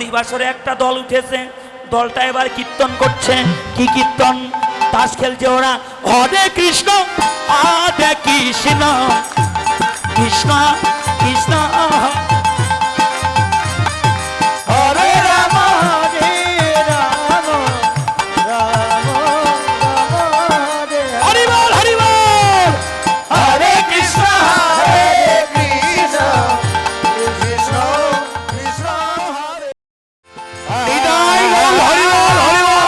হরিবাসরে একটা দল উঠেছে, দলটা এবার কীর্তন করছে। কি কীর্তন? তাস খেলছে ওরা। হরে কৃষ্ণ হরে কৃষ্ণ কৃষ্ণ কৃষ্ণ হরে রাম হরে রাম রাম রাম হরে হরি বল হরি বল। হরে কৃষ্ণ হরে কৃষ্ণ কৃষ্ণ কৃষ্ণ হরে নিতাই গৌর হরি বল হরি বল।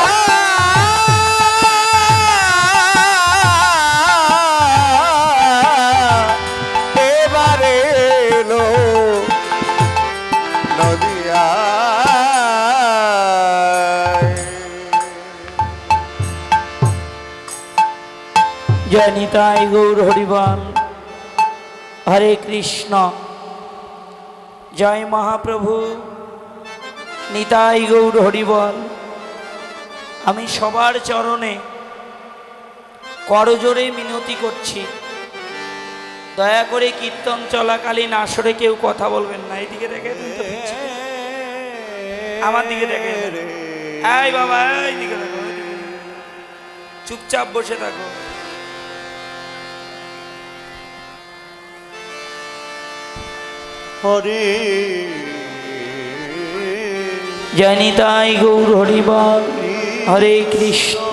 এবারে এলো নদিয়া জয় নিতাই গৌর হরি বল। হরে কৃষ্ণ। জয় মহাপ্রভু। নিতাই গৌর হরি বল। আমি সবার চরণে করজোড়ে মিনতি করছি, দয়া করে কীর্তন চলাকালীন আসরে কেউ কথা বলবেন না। এইদিকে দেখে আমার দিকে দেখে, এই বাবা এইদিকে দেখো, চুপচাপ বসে থাকো। হরে জয় নিতাই গৌর হরি বল। হরে কৃষ্ণ।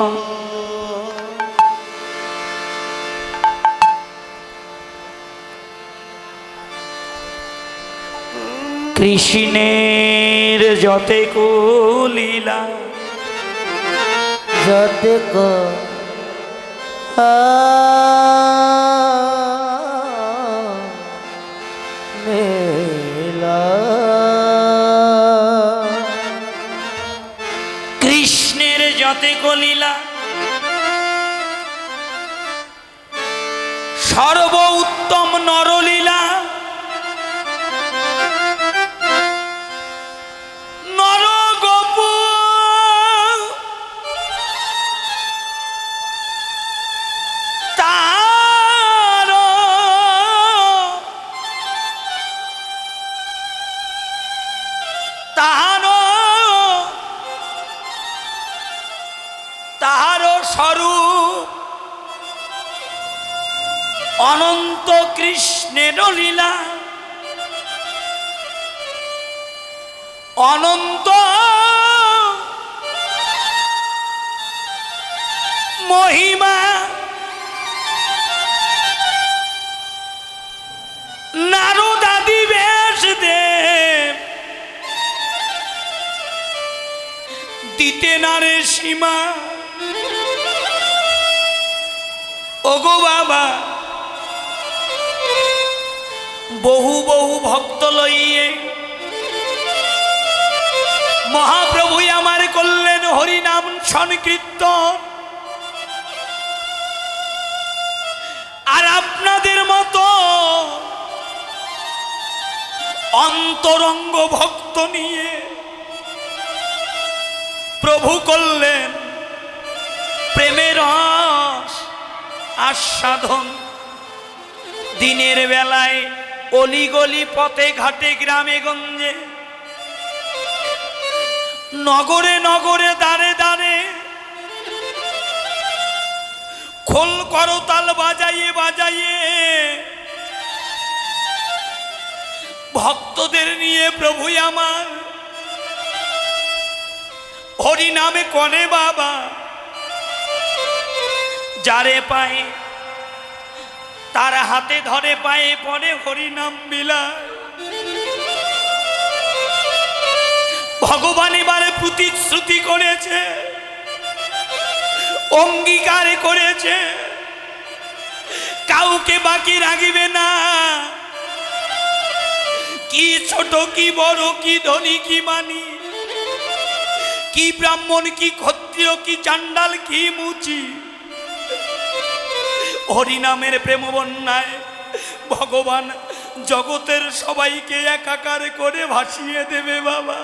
কৃষ্ণের যতে লীলা যতেক মেলা কৃষ্ণের যতে লীলা সর্ব উত্তম নরলীলা। নরগোপু তার তাহার স্বরূপ অনন্ত কৃষ্ণের লীলা। অনন্ত মহিমা নারদাদি বেশ দেব দিতে নারে সীমা। ওগো বাবা, বহু বহু ভক্ত লইয়ে মহাপ্রভু আমার করলেন হরিনাম সংকীর্তন। আর আপনাদের মতো অন্তরঙ্গ ভক্ত নিয়ে প্রভু করলেন প্রেমের রস আস্বাদন। দিনের বেলায় অলিগলি পথে ঘাটে গ্রামে গঞ্জে নগরে নগরে দাঁড়ে দাঁড়ে খোল করতাল বাজাইয়ে বাজাইয়ে ভক্তদের নিয়ে প্রভু আমার হরি নামে কনে বাবা। যারে পায়ে তার হাতে ধরে পায়ে পড়ে হরি নাম বিলায়। ভগবান এবারে প্রতিশ্রুতি করেছে, অঙ্গীকার করেছে, কাউকে বাকি রাখিবে না। কি ছোট কি বড়, কি ধনী কি মানি, কি ব্রাহ্মণ কি ক্ষত্রিয় কি চাণ্ডাল কি মুচি, হরিনামের প্রেম বন্যায় ভগবান জগতের সবাইকে একাকার করে ভাসিয়ে দেবে বাবা।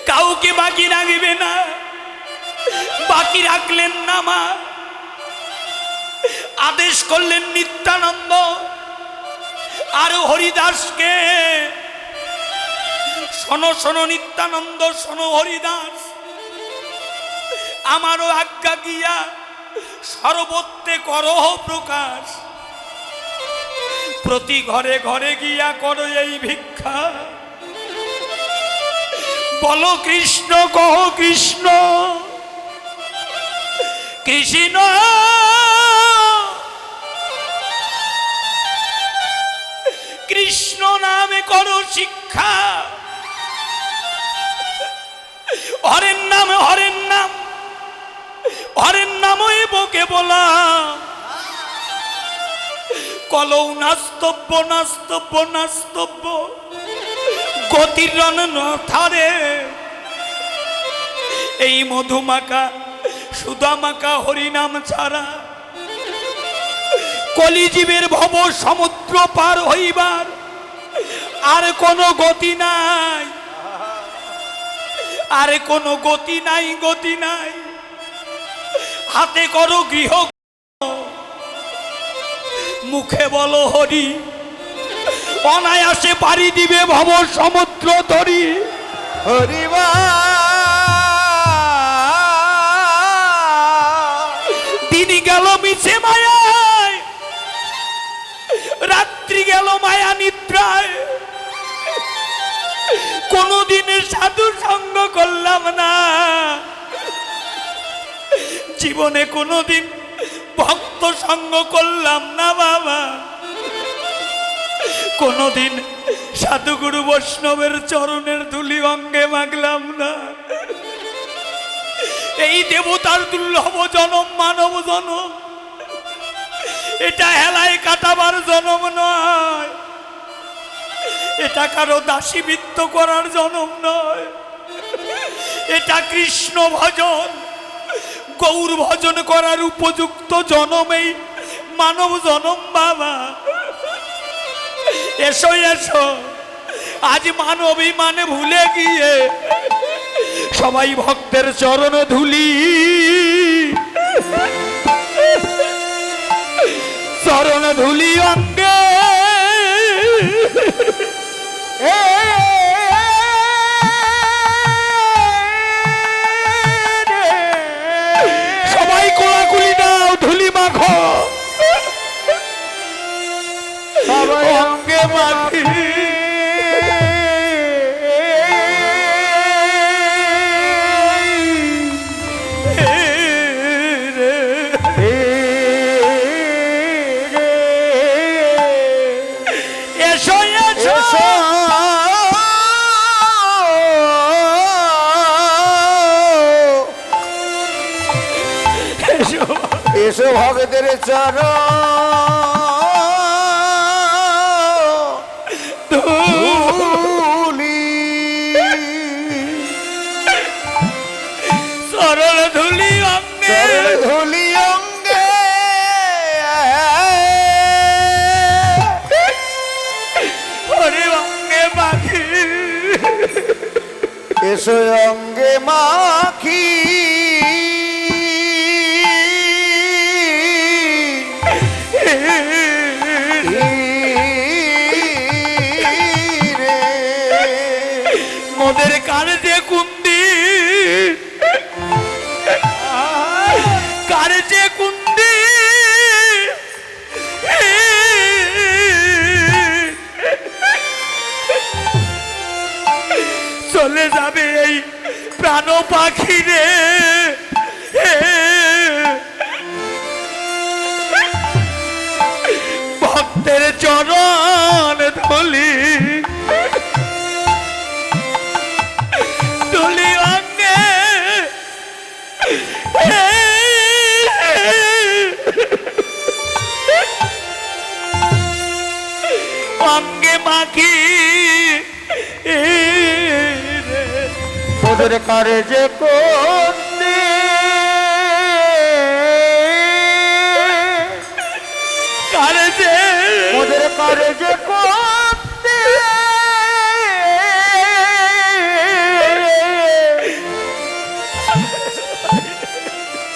কাউকে বাকি রাখবে না। বাকি রাখলেন না মা, আদেশ করলেন নিত্যানন্দ আর হরিদাসকে শোনো শোনো নিত্যানন্দ, শোনো হরিদাস, আমারও আজ্ঞা গিয়া সর্বত্রে করহ প্রকাশ। প্রতি ঘরে ঘরে গিয়া করো এই ভিক্ষা। বলো কৃষ্ণ, কহ কৃষ্ণ, কৃষ্ণ কৃষ্ণ নামে করো শিক্ষা। হরের নাম, হরের নাম, হরের নামই বকে বলা। কলৌ নাস্তব্য, নাস্তব্য, নাস্তব্য, গতির রণ নথারে। এই মধুমাকা সুদামাকা হরিনাম ছাড়া কলিজীবের ভব সমুদ্র পার হইবার আর কোনো গতি নাই, আর কোনো গতি নাই, গতি নাই। হাতে করো গৃহ, মুখে বলো হরি, অনায়াসে পাড়ি দিবে ভব সমুদ্র তরি। হরিবা দিন গেল মিছে মায়ায়, রাত্রি গেল মায়া নিদ্রায়। কোনদিনের সাধু সঙ্গ করলাম না, জীবনে কোনদিন ভক্ত সঙ্গ করলাম না বাবা। কোনদিন সাধুগুরু বৈষ্ণবের চরণের ধুলি অঙ্গে মাগলাম না। এই দেবতার দুর্লভ জনম মানব জনম, এটা হেলায় কাটাবার জনম নয়, এটা কারো দাসীবৃত্ত করার জনম নয়। এটা কৃষ্ণ ভজন, গৌর ভজন করার উপযুক্ত জনমেই মানব জনম বাবা। এসো এসো, আজ মানবী মানে ভুলে গিয়ে সবাই ভক্তের চরণ ধুলি, চরণ ধুলি অঙ্গে। সবাই কোলাকুলি দাও, ধুলি মাখো, সবাই অঙ্গে মাখি। এসো এসো, এসো ভগতের চরণ ধুলি, চরণ ধুলি অঙ্গে, চরণ ধুলি অঙ্গে। হরি অঙ্গে মাখি। এসো অঙ্গে মাখি, মোদের কার্যে কুন্দি, কার্যে কুন্দি, চলে যাবে এই প্রাণ পাখি রে। ভক্তের চরণ ধুলি, ধুলি অঙ্গে, অঙ্গে মাখি। ওদের কার্যে কুন্দি, কার্যে, ওদের কার্যে কুন্দি।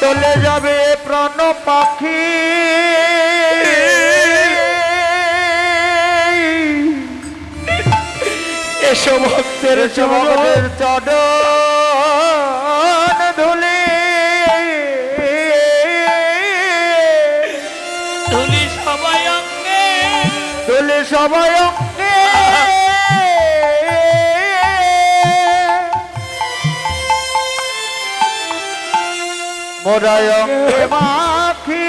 চলে যাবে প্রাণ পাখি, এসো ভক্তের ভক্তের চরণ ধুলি ধুলি সবাই অঙ্গে ধুলি সবাই অঙ্গে মোরায় অঙ্গে মাখি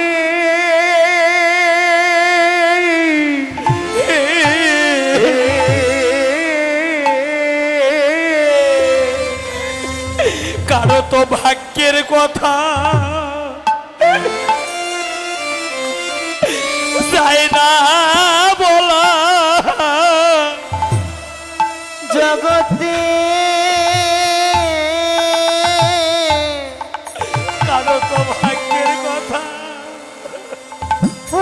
কারো তো ভাগ্যের কথা যায় না বলা জগতে কারো তো ভাগ্যের কথা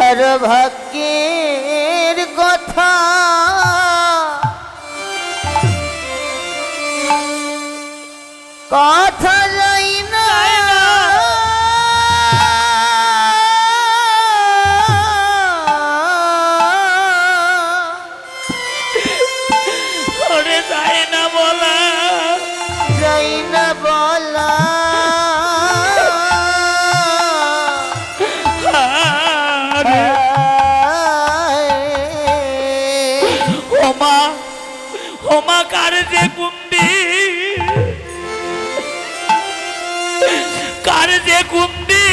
আর ভাগ্যের কথা কথা যাই না ওরে যায় না বলা যাই না বলা আরে হোমা হোমা কার যে কুন্ডি কার যে কুন্ডি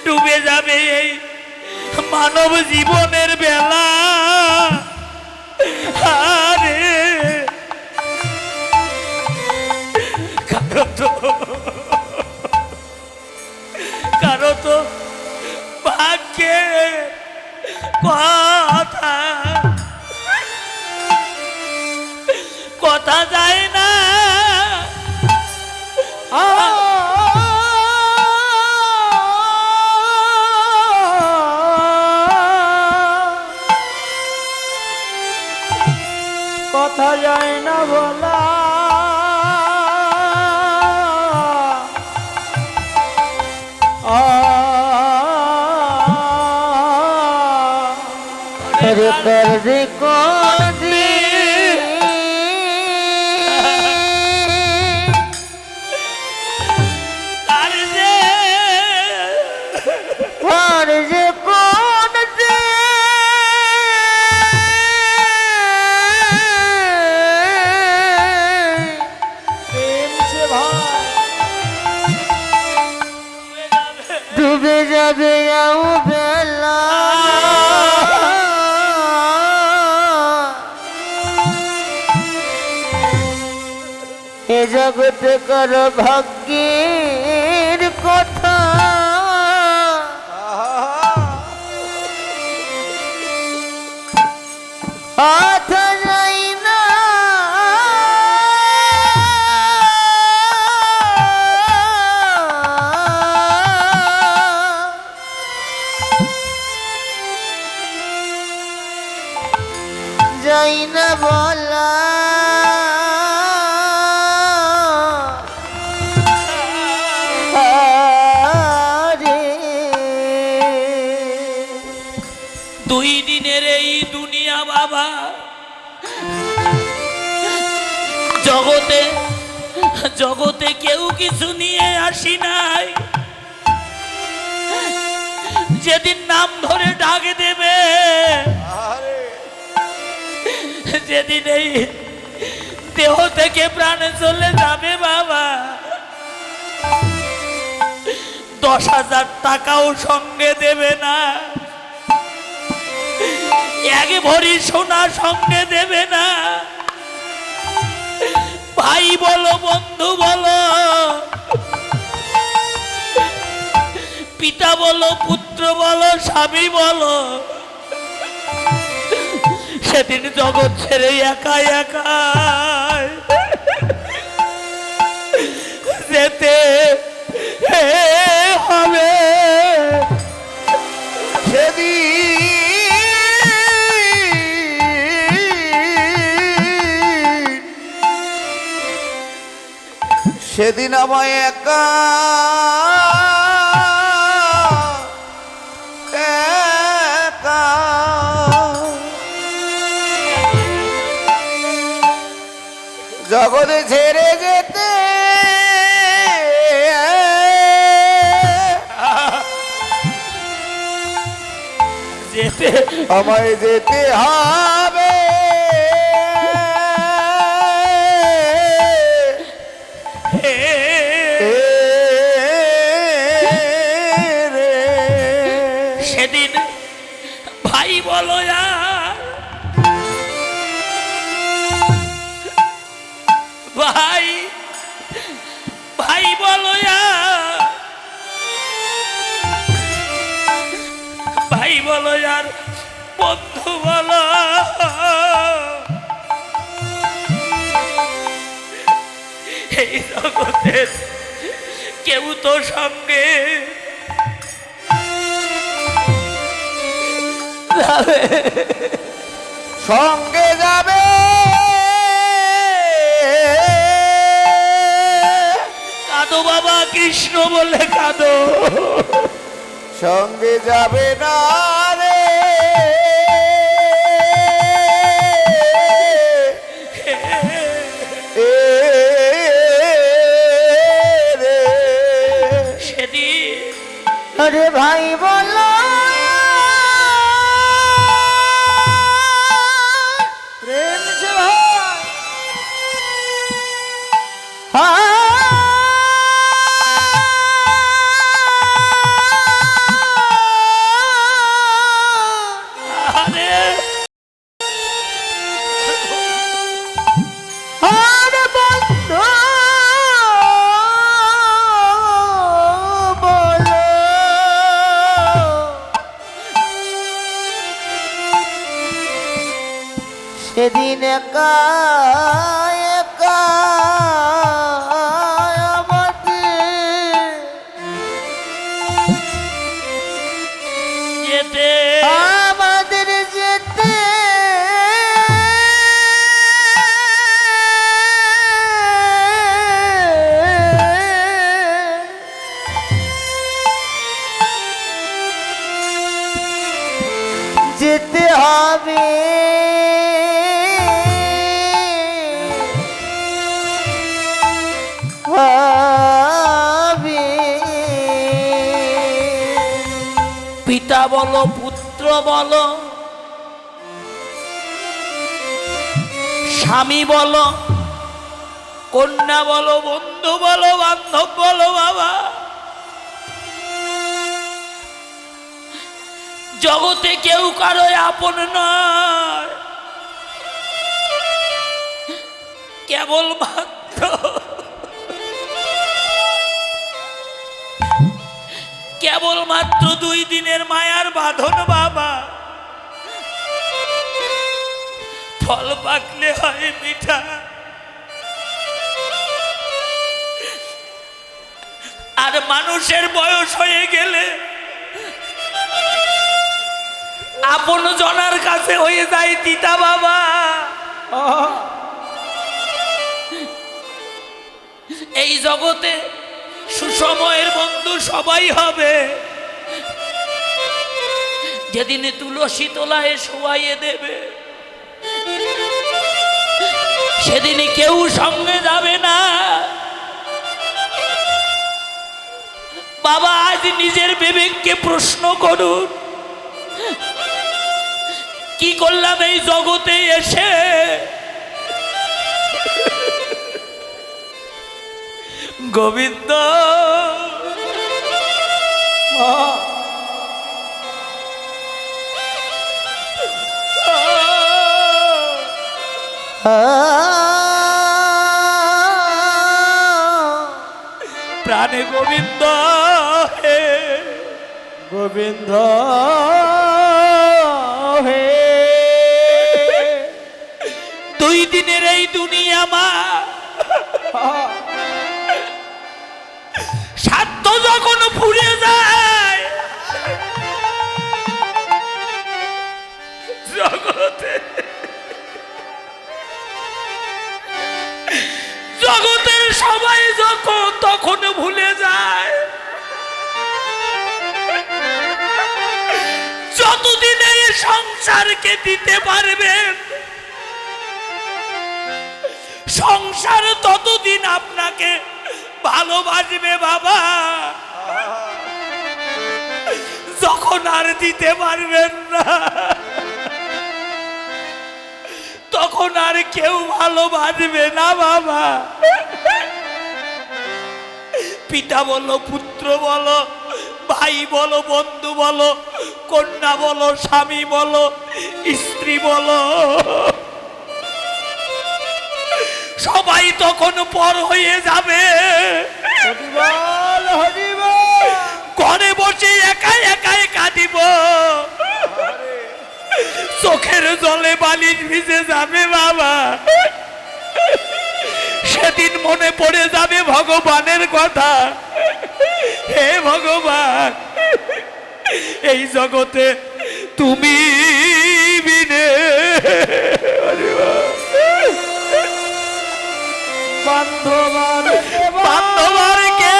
ডুবে যাবে এই মানব জীবনের বেলা আরে কারো তো ভাগ্যে কথা কথা যায় না কথা যায় না বলা कर्ज कौन दी আর যে कर्ज कौन दे प्रेम से भाई डूबे जाबे आऊ बेला এ জগতে কর ভাগ্যের কথা আথা যাই না যাই না বলা দুই দিনের এই দুনিয়া বাবা জগতে জগতে কেউ কিছু নিয়ে আসি নাই যেদিন নাম ধরে ডাক দেবে যেদিন এই দেহ থেকে প্রাণে চলে যাবে বাবা 10,000 টাকাও সঙ্গে দেবে না এক ভরি সোনা সঙ্গে দেবে না ভাই বলো বন্ধু বলো পিতা বলো পুত্র বলো স্বামী বলো সেদিন জগৎ ছেড়ে একা একা যেতে হবে সেদিন আমায় একা জগৎ ছেড়ে যেতে যেতে আমায় যেতে হবে সেদিন ভাই বলো আর ভাই ভাই বলো আর ভাই বলো আর বন্ধু বলো এই জগতের কেউ তো সঙ্গে সঙ্গে যাবে কাঁদো বাবা কৃষ্ণ বলে কাঁদো সঙ্গে যাবে না রে সেদিন আরে ভাই বলো প্রেম যে আরে আরে বন্ধু বলো সেদিন একা একা যেতে আমাদের যেতে যেতে হবে পিতা বলো পুত্র বলো স্বামী বলো কন্যা বলো বন্ধু বলো বান্ধব বলো বাবা জগতে কেউ কারো আপন নয় কেবল মাত্র কেবলমাত্র 2 দিনের মায়ার বাঁধন বাবা ফল পাকলে হয় মিঠা আর মানুষের বয়স হয়ে গেলে আপন জনার কাছে হয়ে যায় তিতা বাবা এই জগতে সুসময়ের বন্ধু সবাই হবে যেদিন তুলসী তলায় শোয়াইয়ে দেবে সেদিন কেউ সঙ্গে যাবে না বাবা আজ নিজের বিবেককে প্রশ্ন করুন কি করলাম এই জগতে এসে গোবিন্দ প্রাণে গোবিন্দ হে গোবিন্দ হে 2 দিনের এই দুনিয়া মা স্বার্থ যখন ফুরে যায় জগতের সবাই যখন তখন ভুলে যায় যতদিন এই সংসারকে দিতে পারবেন সংসার ততদিন আপনাকে ভালোবাসবে বাবা, যখন আর দিতে পারবেন না তখন আর কেউ ভালোবাসবে না বাবা। পিতা বলো, পুত্র বলো, ভাই বলো, বন্ধু বলো, কন্যা বলো, স্বামী বলো, স্ত্রী বলো, সবাই তখন পর হয়ে যাবে। হরিবল হরিবল। ঘরে বসে একাই একাই কাঁদিব, চোখের জলে বালিশ ভিজে যাবে বাবা। সেদিন মনে পড়ে যাবে ভগবানের কথা, হে ভগবান এই জগতে তুমি বিনে বান্ধবার কে।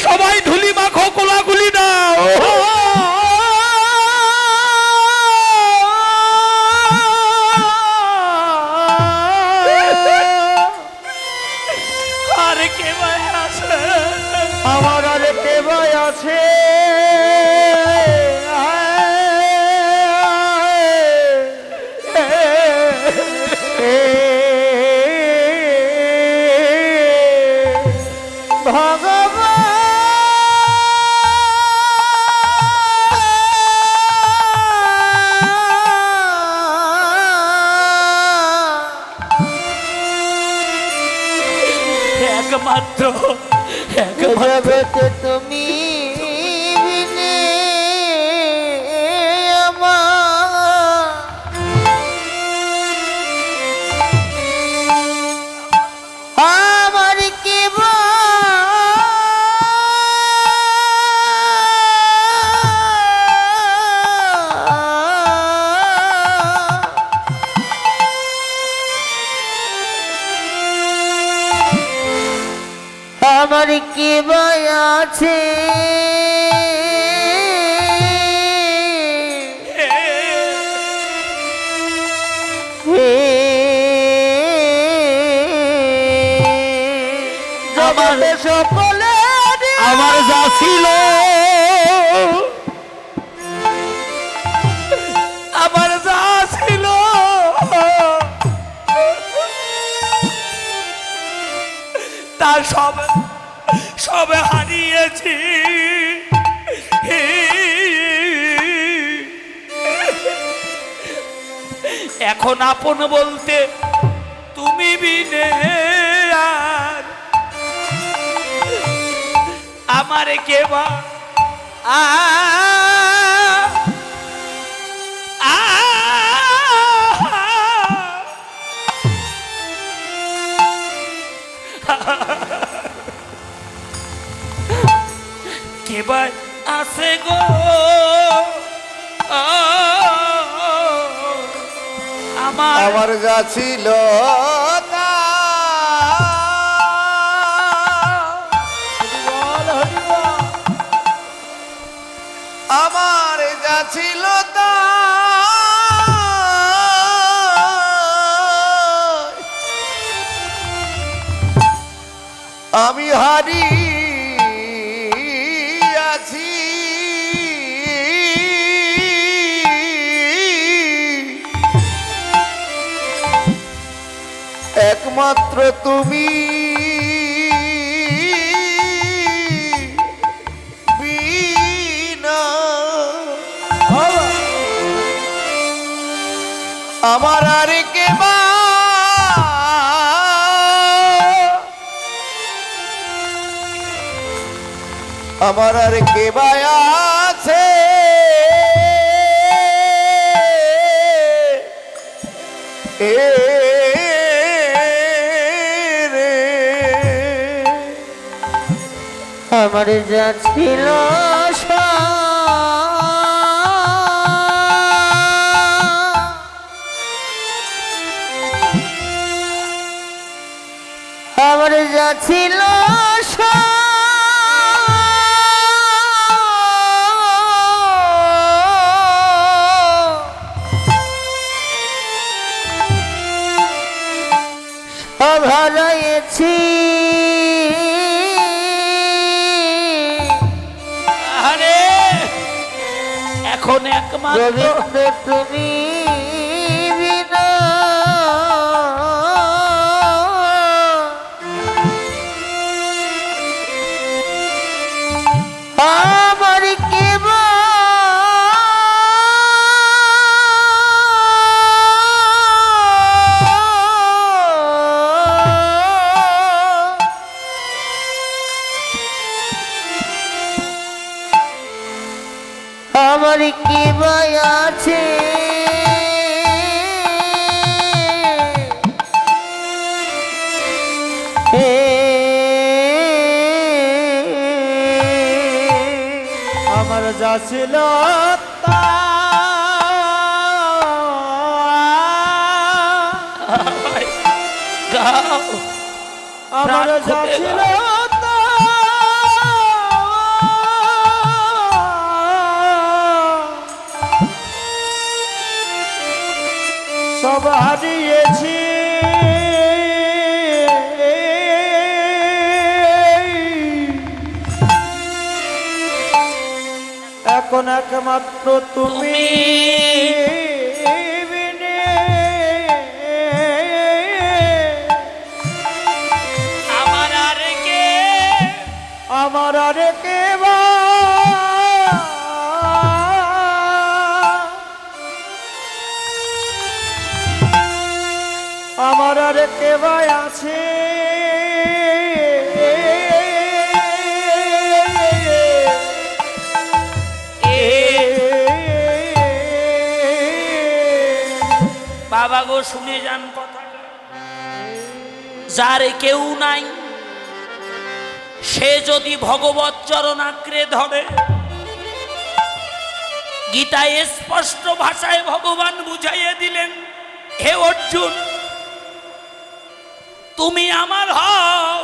সবাই ধুলি মাখো, কোলাগুলি দাও। আর কে ভাই আছে? আমার আর কে ভাই আছে? একমাত্র জগতে তুমি বিনে আমার কি আমার কি ভয় আছে? আমার সকলে আমার যা ছিল, আমার যা ছিল তা সব হারিয়েছি। এখন আপন বলতে তুমি বিনে আর আমার কে বা কে বা আছে গো আমার যা ছিল তা আমার যা ছিল তা আমি হারিয়েছি। একমাত্র তুমি বিনা আমার আর কে বা আমার আর কে বা আছে? আমার যা ছিল আমার যা ছিল এখন একমাত্র গোবিন্দ তুমি বিনা আমার কে বা আমার কি ভাই আছে আমার যা ছিল তা গাও আমার প্রাণ যা খুলে ছিল গাও। তা সব হারিয়েছি এখন একমাত্র তুমি বিনে আমার আর কে আমার আর কে বা আমার আর কে বা আছে বাবা গো শুনে যান কথাটা, যার কেউ নাই সে যদি ভগবত চরণ আঁকড়ে ধরে, গীতায় স্পষ্ট ভাষায় ভগবান বুঝাইয়ে দিলেন, হে অর্জুন তুমি আমার হও,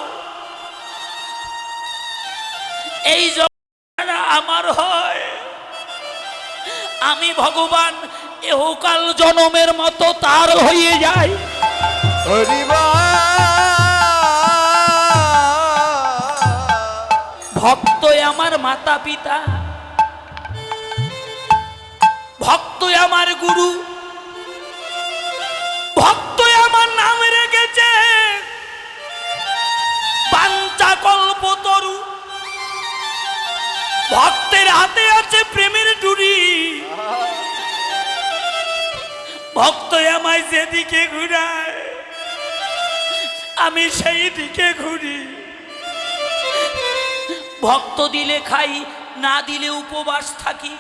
এই যারা আমার হয় আমি ভগবান এহকাল জনমের মতো তার হয়ে যায়। হরিবা ভক্তই আমার মাতা পিতা, ভক্তই আমার গুরু, ভক্তই আমার নাম রেখেছে পাঞ্চা কল্পতরু, ভক্তের হাতে আছে প্রেমের ডুরি, ভক্তই আমায় যেদিকে ঘুরায় আমি সেই দিকে ঘুরি, ভক্ত দিলে খাই না দিলে উপবাস থাকি,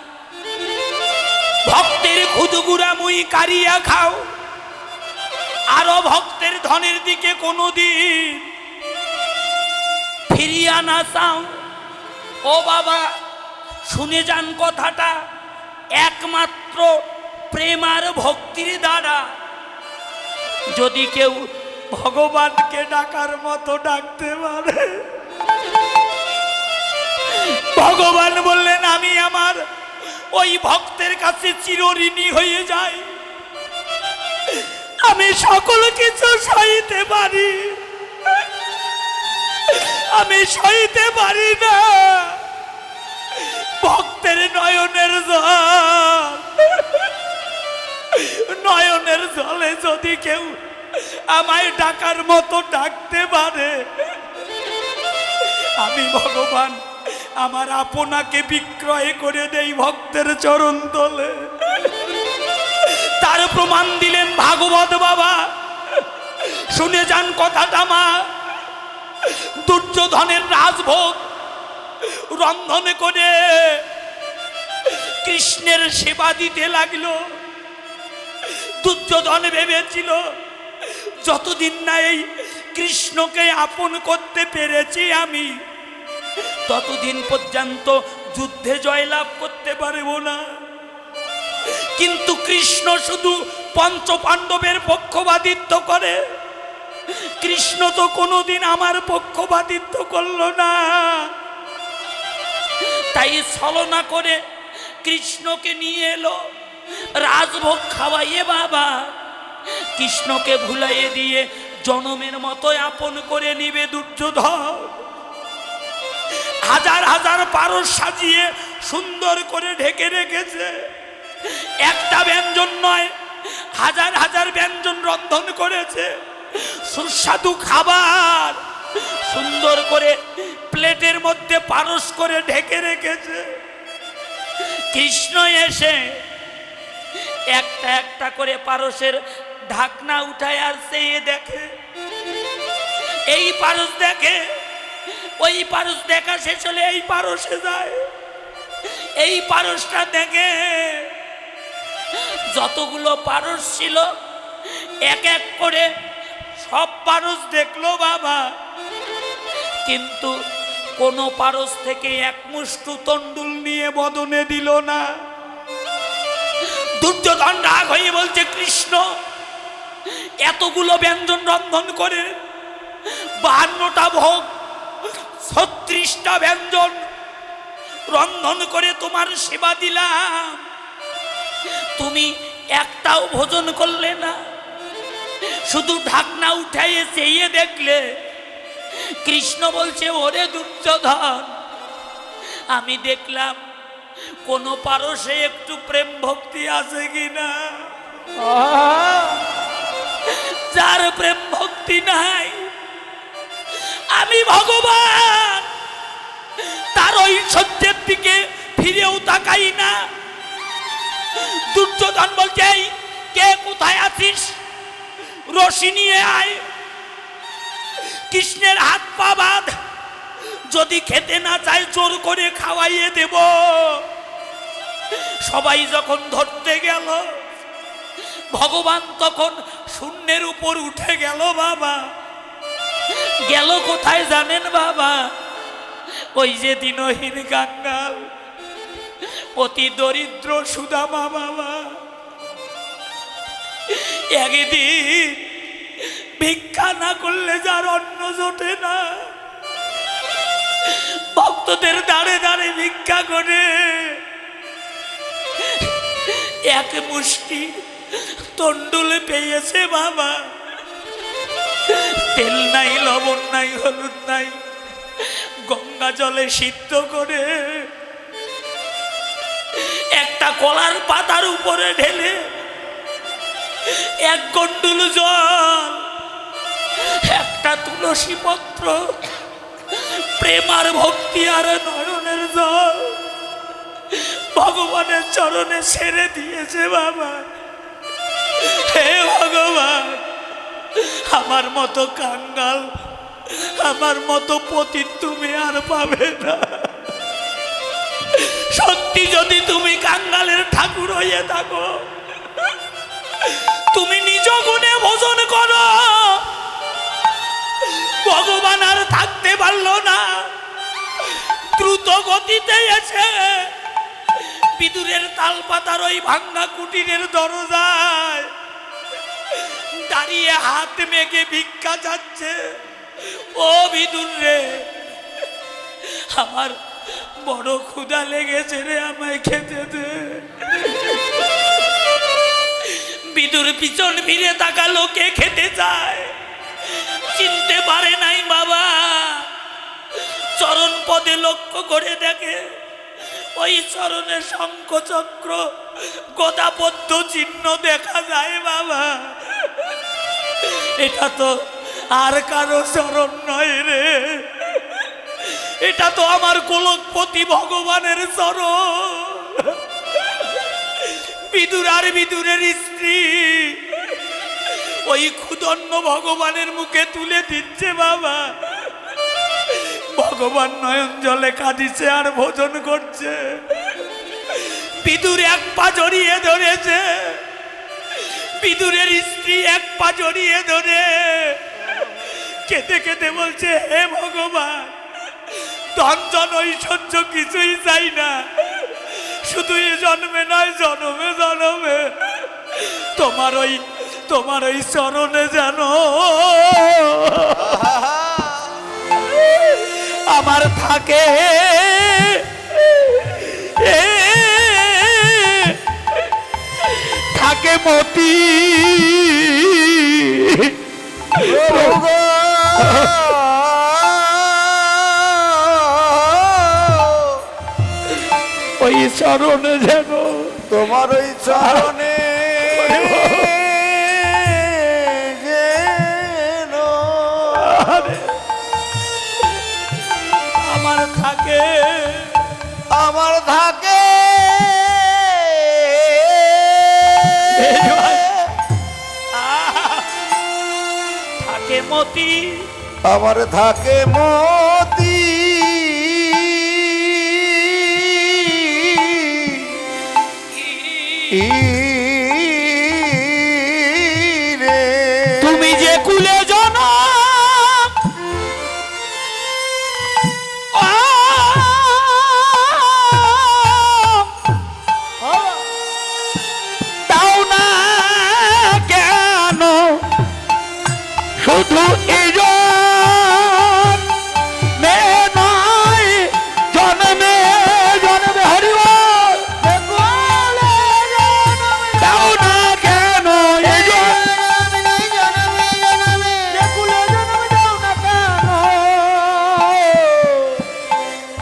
ভক্তের খুদগুড়া মুই কারিয়া খাও, আরো ভক্তের ধনের দিকে কোনোদিন ফিরিয়া না চাও। ও বাবা শুনে যান কথাটা, একমাত্র প্রেম আর ভক্তির দ্বারা যদি কেউ ভগবানকে ডাকার মতো ডাকতে পারে, ভগবান বললেন আমি আমার ওই ভক্তের কাছে চিরঋণী হয়ে যাই, আমি সকল কিছু সইতে পারি, আমি সইতে পারি না ভক্তের নয়নের জল, নয়নের জলে যদি কেউ আমায় ডাকার মতো ডাকতে পারে, আমি ভগবান আমার আপনাকে বিক্রয় করে দেই ভক্তের চরণ তলে। তার প্রমাণ দিলেন ভাগবত বাবা। শুনে যান কথাটা মা, দুর্যোধনের রাজভোগ রন্ধনে করে কৃষ্ণের সেবা দিতে লাগলো। দুর্যোধন ভেবেছিল যতদিন না এই কৃষ্ণকে আপন করতে পেরেছি আমি, ততদিন পর্যন্ত যুদ্ধে জয়লাভ করতে পারবো না। কিন্তু কৃষ্ণ শুধু পঞ্চ পাণ্ডবের পক্ষপাতিত্ব করে, কৃষ্ণ তো কোনোদিন আমার পক্ষপাতিত্ব করলো না। তাই ছলনা করে কৃষ্ণকে নিয়ে এলো, রাজভোগ খাওয়াইয়ে বাবা কৃষ্ণকে ভুলাইয়ে দিয়ে জনমের মতো আপন করে নিবে দুর্যোধন। হাজার হাজার পারস সাজিয়ে সুন্দর করে ঢেকে রেখেছে। একটা ব্যঞ্জন নয়, হাজার হাজার ব্যঞ্জন রন্ধন করেছে। সুস্বাদু খাবার সুন্দর করে প্লেটের মধ্যে পারস করে ঢেকে রেখেছে। কৃষ্ণ এসে একটা একটা করে পারসের ঢাকনা উঠায় আর চেয়ে দেখে। এই পারস দেখে, ওই পারস দেখা শেষ হলে এই পারসে যায়। এই পারসটা দেখে, যতগুলো পারস ছিল এক এক করে সব পারস দেখলো বাবা, কিন্তু কোন পারস থেকে এক মুষ্টি তন্ডুল নিয়ে বদনে দিল না। দুর্যোধন রাগ হয়ে বলছে, কৃষ্ণ এতগুলো ব্যঞ্জন রন্ধন করে 52টা ভোগ 36টা ব্যঞ্জন রন্ধন করে তোমার সেবা দিলাম, তুমি একটাও ভোজন করলে না, শুধু ঢাকনা উঠাইয়ে চেয়ে দেখলে। কৃষ্ণ বলছে, ওরে দুর্যোধন, আমি দেখলাম কোন পারসে একটু প্রেম ভক্তি আছে কিনা। যার প্রেম ভক্তি নাই, আমি ভগবান তার ঐশ্বর্যের দিকে ফিরেও তাকাই না। দুর্যোধন বলছে, এই কে কোথায় আছিস, রশি নিয়ে আয়, কৃষ্ণের হাত পা বাঁধ, যদি খেতে না চায় জোর করে খাওয়াইয়ে দেব। সবাই যখন ধরতে গেল, ভগবান তখন শূন্যের উপর উঠে গেল। বাবা গেল কোথায় জানেন বাবা? ওই যে দিনহীন কাঙ্গাল, অতি দরিদ্র সুদামা বাবা একদিন ভিক্ষা না করলে যার অন্ন জোটে না, ভক্তদের দাঁড়ে দাঁড়ে ভিক্ষা করে এক মুষ্টি তন্ডুল পেয়েছে বাবা। তেল নাই, লবণ নাই, হলুদ নাই, গঙ্গা জলে সিদ্ধ করে একটা কলার পাতার উপরে ঢেলে এক গন্ডুল জল, একটা তুলসী পত্র, প্রেম আর ভক্তি আর নয়নের জল ভগবানের চরণে ছেড়ে দিয়েছে বাবা। হে ভগবান, আমার মতো কাঙ্গাল, আমার মতো পতিত তুমি আর পাবে না। সত্যি যদি তুমি কাঙ্গালের ঠাকুর হয়ে থাকো, তুমি নিজ গুণে ভোজন করো। ভগবান আর থাকতে পারলো না, দ্রুত গতিতে এসে বিদুরের তালপাতার ওই ভাঙ্গা কুটিরের দরজায় দাঁড়িয়ে হাত মেঘে ভিক্ষা যাচ্ছে। ও বিদুর রে, আমার বড় ক্ষুধা লেগেছে রে, আমায় খেতে দে। বিদুর পিছন ফিরে তাকালো, কে খেতে চায়, চিনতে পারে নাই বাবা। চরণ পদে লক্ষ্য করে দেখে, ওই চরণে শঙ্খ চক্র গদাপদ্ম চিহ্ন দেখা যায় বাবা। এটা তো আর কারো চরণ নয় রে, এটা তো আমার গোলকপতি ভগবানের চরণ। বিদুর আর বিদুরের স্ত্রী ওই ক্ষুদন্ন ভগবানের মুখে তুলে দিচ্ছে বাবা। ভগবান নয়ন জলে কাঁদিছে আর ভোজন করছে। বিদুর এক পা জড়িয়ে ধরেছে, বিদুরের স্ত্রী এক পা জড়িয়ে ধরে কেঁদে কেঁদে বলছে, হে ভগবান, ধন জন ঐশ্বর্য কিছুই চাই না, শুধু এই জন্মে নয়, জন্মে জন্মে তোমার ওই চরণে যেন আমার থাকে। থাকে মতি চরণে যেন, তোমার ওই চরণে যেন আমার থাকে, আমার থাকে থাকে মতি, আমার থাকে মতি রে। তুমি যে কুলে জনম দাও না কেন শুধু এই জন্মে নয়, জন্মে জন্মে হরিবল দাও না কেন এই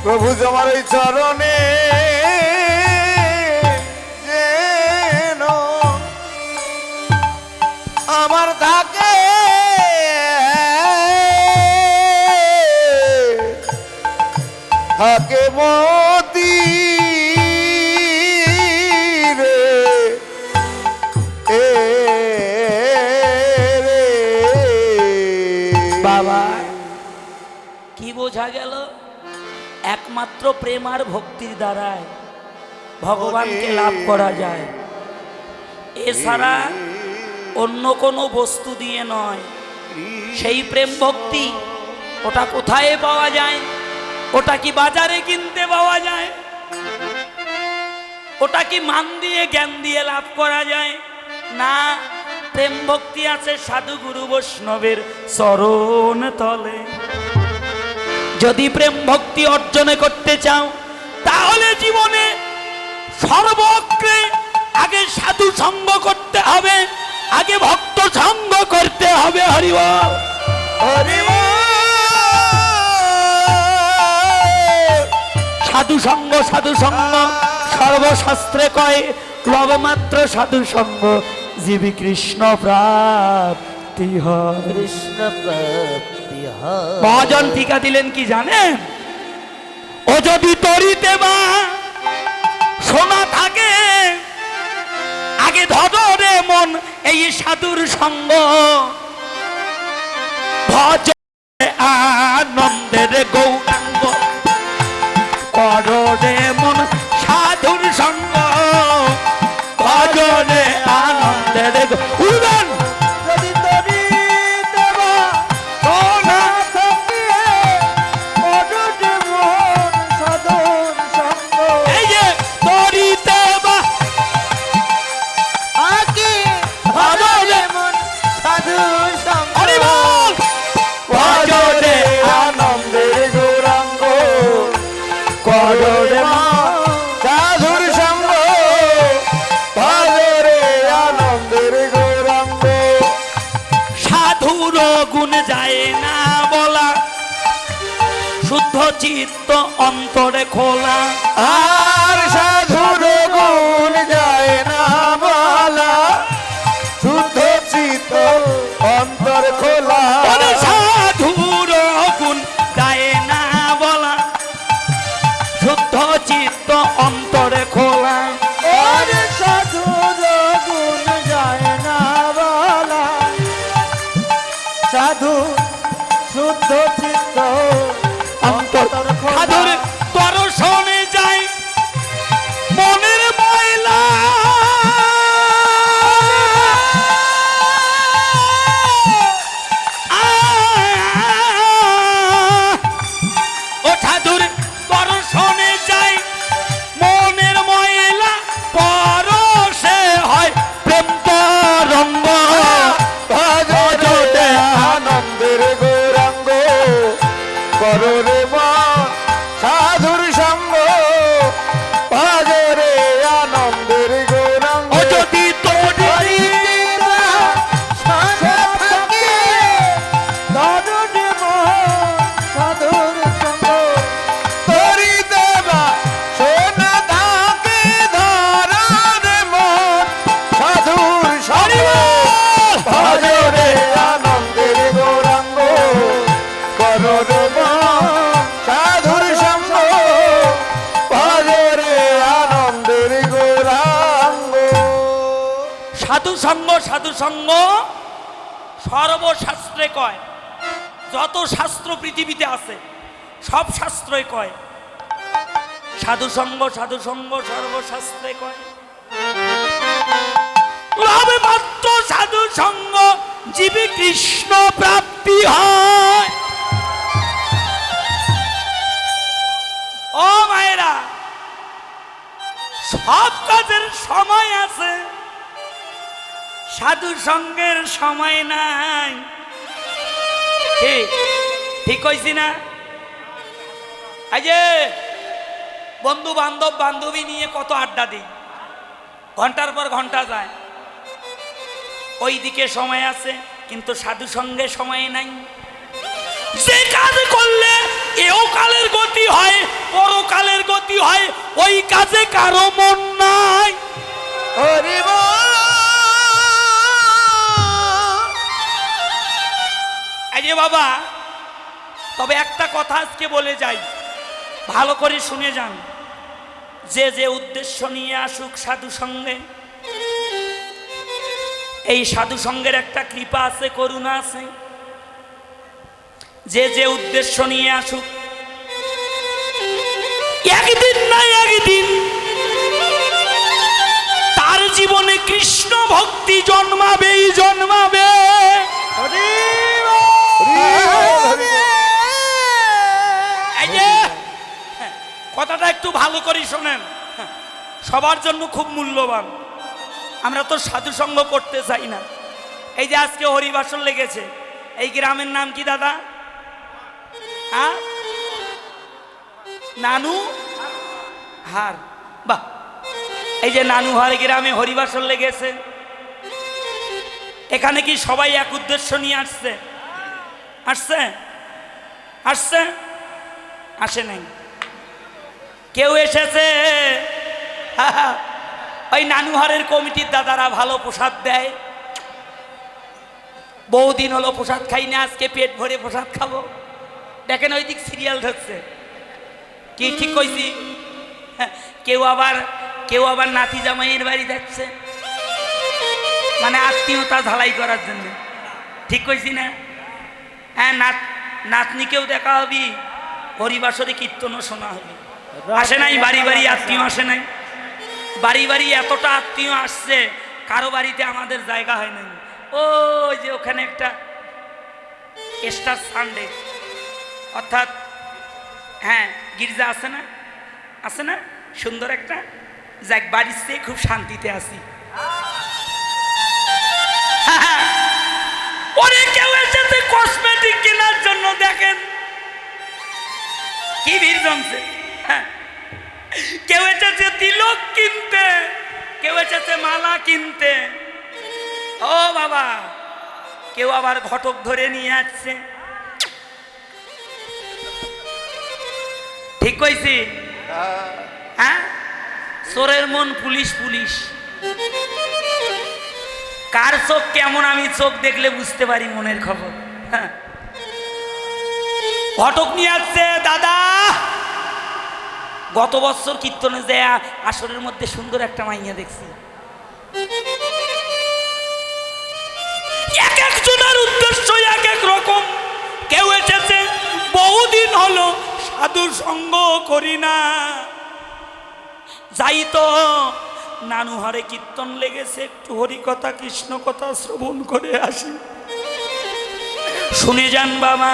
প্রভু তোমার ওই চরণে যেন আমার থাকে থাকে মতি রে রে। বাবা কি বোঝা গেল? একমাত্র প্রেম আর ভক্তির দ্বারায় ভগবানকে লাভ করা যায়, এছাড়া অন্য কোনো বস্তু দিয়ে নয়। সেই প্রেম ভক্তি ওটা কোথায় পাওয়া যায়? ওটা কি বাজারে কিনতে পাওয়া যায়? ওটা কি মান দিয়ে জ্ঞান দিয়ে লাভ করা যায়? না, প্রেম ভক্তি আছে সাধু গুরু বৈষ্ণবের চরণ তলে। যদি প্রেম ভক্তি অর্জন করতে চাও তাহলে জীবনে সর্বক্ষে আগে সাধু সঙ্গ করতে হবে, আগে ভক্ত সঙ্গ করতে হবে। হরিবল সাধু সঙ্গ, সাধু সঙ্গ সর্বশাস্ত্রে কয় লবমাত্র সাধু সঙ্গ জীবী কৃষ্ণ প্রাপ্তি হয়। কৃষ্ণ প্রাপ্তি হয়। মহাজন টিকা দিলেন কি জানেন? ও যদি তরিতে বা সোনা থাকে আগে ধরে মন এই সাধুর সঙ্গ, ভজ আনন্দের গৌরাঙ্গ কররে মন সাধুর সঙ্গ, ভজনে আনন্দের উদান যদি তরিতে বা সোনা অটুটে মন সাধন সঙ্গ। এই যে তরিতে বা আগে ভজনে মন সাধু সঙ্গ। হরিবল ভজনে আনন্দের গৌরাঙ্গ কররে সাধুর সঙ্গ, ভজরে আনন্দের গৌরাঙ্গ। সাধুর গুণ যায় না বলা, শুদ্ধ চিত্ত অন্তরে খোলা। আর সাধুর গুণ যায় না বলা, শুদ্ধ চিত্ত অন্তর খোলা। ওরে সাধুর গুণ যায় না বলা, শুদ্ধ চিত্ত অন্তরে খোলা। আর সাধুর গুণ যায় না বলা, সাধু শুদ্ধ চিত্ত অন্তর খোলা। সাধুর দর্শনে যায় সাধু সঙ্গ সর্বশাস্ত্রে কয়। যত শাস্ত্র পৃথিবীতে আছে সব শাস্ত্রই কয় সাধু সঙ্গ সর্বশাস্ত্রে কয়। লবে মাত্র সাধু সঙ্গ জীবে কৃষ্ণ প্রাপ্তি হয়। ও মায়েরা, সব কাজের সময় আছে, সাধু সঙ্গের সময় নাই। ঠিক কইছি না? এই যে বন্ধু বান্ধব বান্ধবী নিয়ে কত আড্ডা দিই, ঘন্টার পর ঘন্টা যায়, ওই দিকে সময় আছে, কিন্তু সাধু সঙ্গে সময় নাই। যে কাজ করলে এও কালের গতি হয়, পরকালের গতি হয়, ওই কাজে কারো মন নাই। হরি বল। এই যে বাবা, তবে একটা কথা আজকে বলে যাই, ভালো করে শুনে যান। যে যে উদ্দেশ্য নিয়ে আসুক সাধু সঙ্গে, এই সাধু সঙ্গের একটা কৃপা আছে, করুণা আছে। যে যে উদ্দেশ্য নিয়ে আসুক, একদিন না একদিন তার জীবনে কৃষ্ণ ভক্তি জন্মাবেই জন্মাবে। হরি বল, হরি বল। এই যে কথাটা একটু ভালো করে শোনেন, সবার জন্য খুব মূল্যবান। আমরা তো সাধু সঙ্গ করতে চাই না। এই যে আজকে হরিবাসর লেগেছে, এই গ্রামের নাম কি দাদা? হ্যাঁ, নানু হার। বাহ, এই যে নানুহার গ্রামে হরিবাসর লেগেছে, এখানে কি সবাই এক উদ্দেশ্য নিয়ে আসছে? আসছে? আসছে? আসে নাই? কেউ এসেছে? ওই নানুহারের কমিটির দাদারা ভালো প্রসাদ দেয়। বহুদিন হলো প্রসাদ খাই না, আজকে পেট ভরে প্রসাদ খাবো। দেখেন ওই দিক সিরিয়াল ধরছে, কি ঠিক কইছি? কেউ আবার নাতি জামাইয়ের বাড়ি যাচ্ছে, মানে আত্মীয়তা ঝালাই করার জন্য। ঠিক কইছি না? হ্যাঁ, নাতনিকেও দেখা হবি, হরিবাসরে কীর্তনও শোনা হবে। আসে নাই বাড়ি বাড়ি আত্মীয়? আসে নাই বাড়ি বাড়ি? এতটা আত্মীয় আসছে, কারো বাড়িতে আমাদের জায়গা হয় নাই। ওই যে ওখানে একটা স্টার সানডে, অর্থাৎ হ্যাঁ গির্জা আছে না? আছে না? সুন্দর একটা যাক, বাড়ির চেয়ে খুব শান্তিতে আছি। ওরে কেউ এসেছে কসমেটিক কেনার জন্য, দেখেন কি ভিড় জমছে। কেউ এসেছে তিলক কিনতে, কেউ এসেছে মালা কিনতে। ও বাবা, কেউ আবার ঘটক ধরে নিয়ে আসছে। ঠিক কইছি? হ্যাঁ, চোরের মন পুলিশ পুলিশ। কার চোখ কেমন আমি চোখ দেখলে বুঝতে পারি মনের খবর। ঘটক নিয়ে আসছে। দাদা, গত বছর কীর্তনে যে আসরের মধ্যে সুন্দর একটা মাইয়া দেখছি। এক একজনের উদ্দেশ্য এক এক রকম। কেউ এসেছে বহুদিন হলো সাধু সঙ্গ করি না, যাই তো নানুহারে কীর্তন লেগেছে, একটু হরি কথা কৃষ্ণ কথা শ্রবণ করে আসি। শুনে যান বাবা,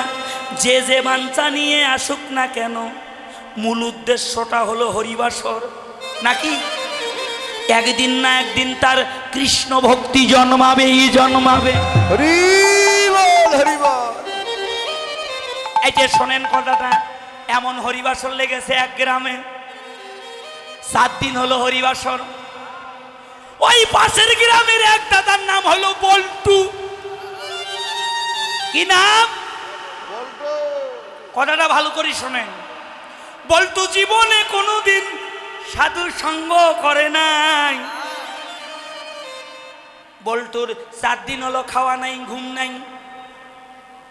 যে যে বাঞ্ছা নিয়ে আসুক না কেন, মূল উদ্দেশ্যটা হলো হরিবাসর, নাকি? একদিন না একদিন তার কৃষ্ণ ভক্তি জন্মাবেই জন্মাবে। হরি বল, হরি বল। এই যে শোনেন কথাটা, এমন হরিবাসর লেগেছে এক গ্রামে, 7 দিন হলো হরিবাসর। ওই পাশের গ্রামের এক দাদার নাম হলো বল্টু। কি নাম? কথাটা ভালো করে শোনেন। বল্টু জীবনে কোনোদিন সাধু সঙ্গ করে নাই। বল্টুর 4 দিন হলো খাওয়া নাই, ঘুম নাই।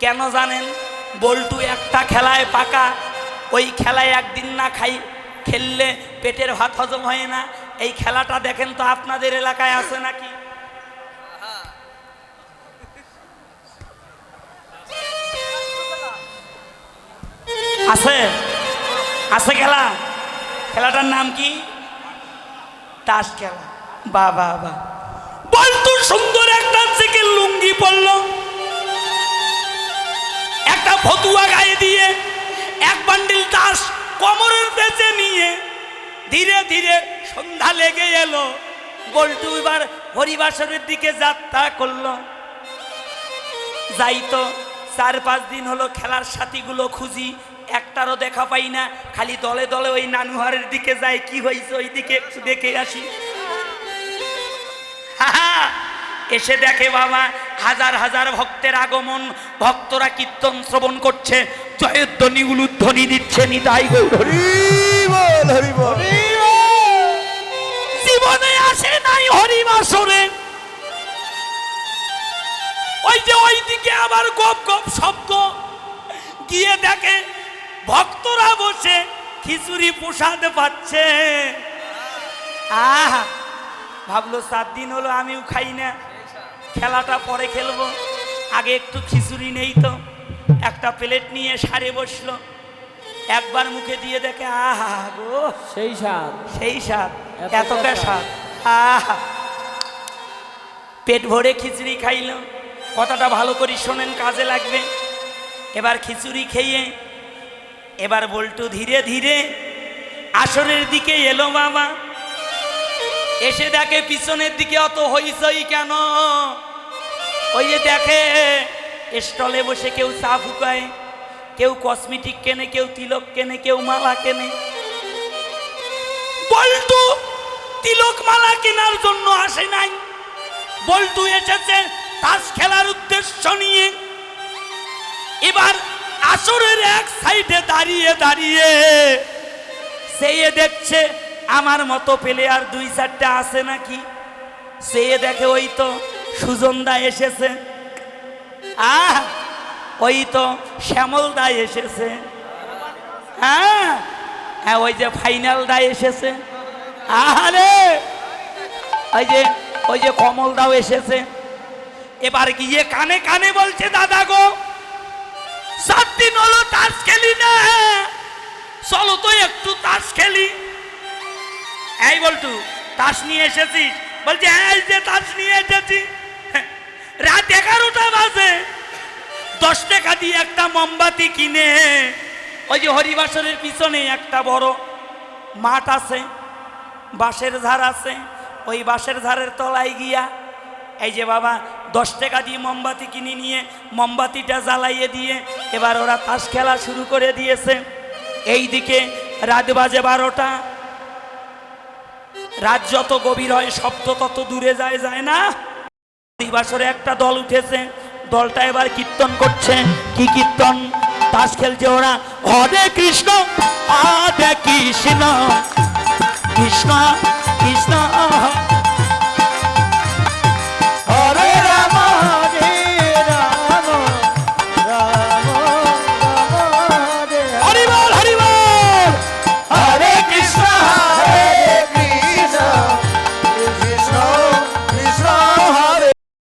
কেন জানেন? বল্টু একটা খেলায় পাকা। ওই খেলায় একদিন না খেললে পেটের ভাত হজম হয় না। এই খেলাটা দেখেন তো আপনাদের এলাকায় আছে নাকি? আছে আছে খেলা, খেলাটার নাম কি? তাস খেলা। বা বা বা, বল্টু সুন্দর একটা থেকে লুঙ্গি পরলো, একটা ফতুয়া গায়ে দিয়ে, এক বান্ডিল তাস কোমরের পেছে নিয়ে ধীরে ধীরে সন্ধ্যা লেগে এলো। বল্টু এবার হরিবাসরের দিকে যাত্রা করলো। যাইতো 4-5 দিন হলো খেলার সাথীগুলো খুঁজি, একটারও দেখা পাই না, খালি দলে দলে ওই নানুহারের দিকে যায়, কি হয়েছে ওই দিকে একটু দেখে আসি। এসে দেখে বাবা হাজার হাজার ভক্তের আগমন, ভক্তরা কীর্তন শ্রবণ করছে, জয়ের ধ্বনি উলুধ্বনি দিচ্ছে, নিতাই গৌর হরি। হরি বল, হরি বল। জীবনে আসে নাই হরিবাসরে। ওই যে ওই দিকে আবার গপ গপ শব্দ, গিয়ে দেখে ভক্তরা বসে খিচুড়ি প্রসাদ পাচ্ছে। আহা, ভাবলো 7 দিন হলো আমিও খাই না, খেলাটা পরে খেলবো, আগে একটু খিচুড়ি নেই তো। একটা প্লেট নিয়ে সারে বসলো, একবার মুখে দিয়ে দেখে আহা গো, সেই স্বাদ, সেই স্বাদ, এতটা এতটা স্বাদ। আহা, পেট ভরে খিচুড়ি খাইলো। কথাটা ভালো করে শোনেন, কাজে লাগবে। এবার খিচুড়ি খেয়ে এবার বল্টু ধীরে ধীরে আসরের দিকে এলো বাবা। এসে দেখে পিছনের দিকে অত হইচই কেন? ওই যে দেখে স্টলে বসে কেউ চা ফুকায়, কেউ কসমেটিক কেনে, কেউ তিলক কেনে, কেউ মালা কেনে। বল্টু তিলক মালা কেনার জন্য আসে নাই, বল্টু এসেছে তাস খেলার উদ্দেশ্য নিয়ে। এবার আসরের এক সাইডে দাঁড়িয়ে দাঁড়িয়ে সে দেখছে আমার মতো প্লেয়ার 2-4টা আছে নাকি। সে দেখে ওই তো সুজন দা এসেছে, ওই তো শ্যামল দা এসেছে, হ্যাঁ হ্যাঁ, ওই যে ফাইনাল দা এসেছে, আরে ওই যে কমল দাও এসেছে। এবার গিয়ে কানে কানে বলছে, দাদা গো 7 দিন হলো তাস খেলি না, চলো তো একটু তাস খেলি। এই বল্টু, তাস নিয়ে এসেছিস? বলছে হ্যাঁ, এই যে তাস নিয়ে এসেছি। রাত 11টা বাজে, 10 টাকা দিয়ে একটা মোমবাতি কিনে, ওই যে হরিবাসরের পিছনে একটা বড় মাঠ আছে, বাঁশের ঝাড় আছে, ওই বাঁশের ঝাড়ের তলায় গিয়া এই যে বাবা 10 টাকা দিয়ে মোমবাতি কিনে নিয়ে মোমবাতিটা জ্বালাইয়ে দিয়ে এবার ওরা তাস খেলা শুরু করে দিয়েছে। এইদিকে রাত বাজে 12টা। রাত যত গভীর হয় শব্দ তত দূরে যায়, যায় না? হরিবাসরে একটা দল উঠেছে, দলটা এবার কীর্তন করছে। কি কীর্তন? তাস খেলছে ওরা, হরে কৃষ্ণ হরে কৃষ্ণ, কৃষ্ণ কৃষ্ণ